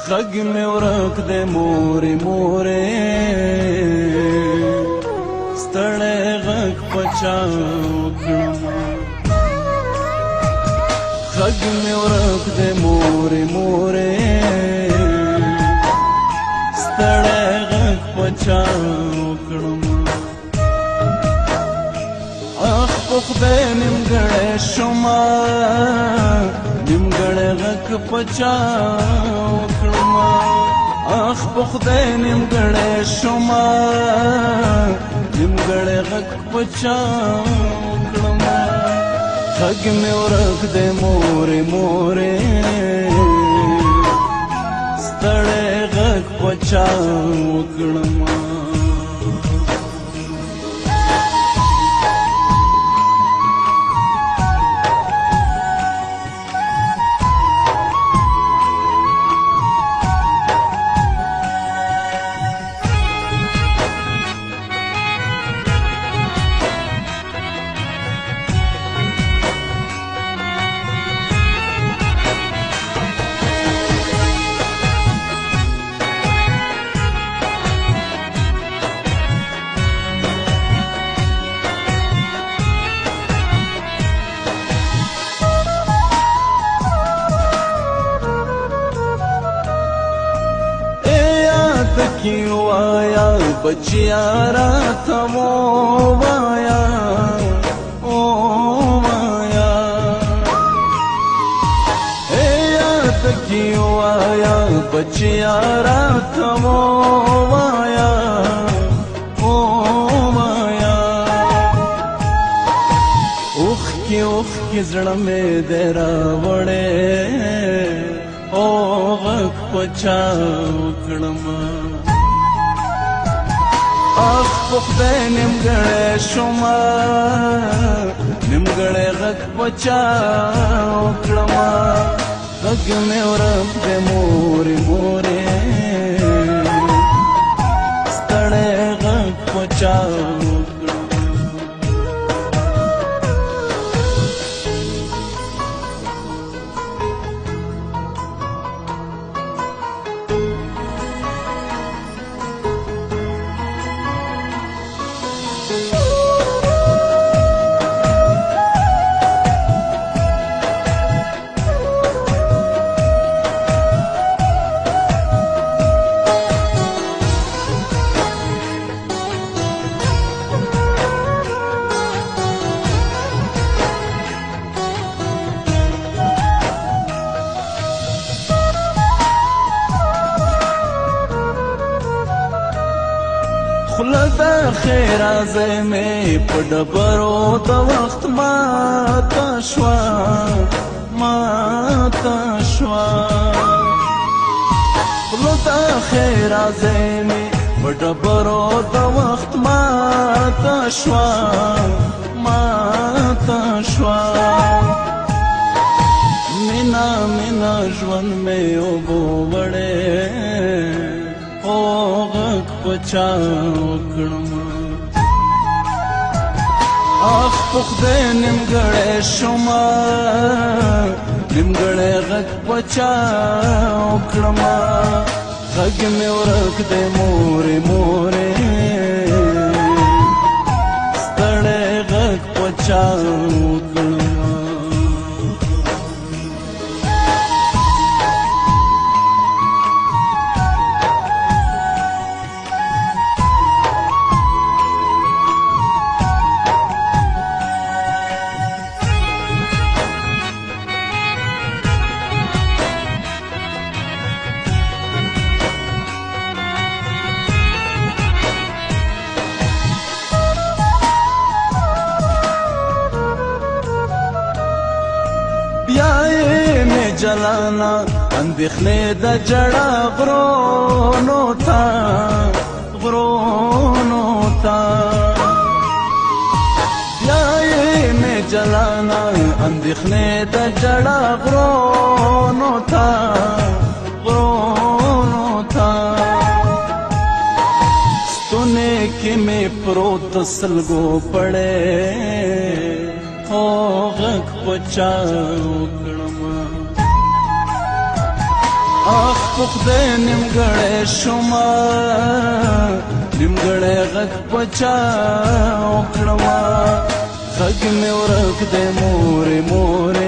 खग में ورक दे मोरे मोरे ستړی غږ پچاو کړم خگ میں ورک دے مورے مورے ستړی غږ پچاو کړم اخ په خدای نیمګړی شومه نیمګړی غږ پچاو کړم اخ په خدای نیمګړی شومه نیمګړی غږ پچاو کړم خگ میں ورک دے مورے مورے ستړی غږ پچاو کړم کیوں آیا بچیا رات وہ آیا او آیا اے یاد کیوں آیا بچیا رات وہ آیا او آیا اوخ کی زړه مې دې راوړې او غږ پچاو کړم اخ په خدای نیمګړی شومه نیمګړی غږ پچاو کړم غږ مې ورک دی مورې مورې ستړی غږ پچاو کړم خوله د ښېرازۍ مې په ډبرو د وخت ماته شوه ماته شوه خوله د ښېرازۍ مې په ډبرو د وخت ماته شوه ماته شوه مینا مینا ژوند مې اوبو وړی او غږ پچاو کړم اخ په خدای نیمګړی شومه نیمګړی غږ پچاو کړم غږ مې ورک دی مورې مورې ستړی غږ پچاو کړم جلانا اندېښنې د جړا غرونو ته غرونو ته بیا یې مې جلانا اندېښنې د جړا غرونو ته غرونو ته ستونې کې مې پروت سلګو پړې او غږ پچاو کړم اخ پخدای نیمګړی شوما نیمګړی غږ بچا وکړما غږ مې ورک دی مورې مورې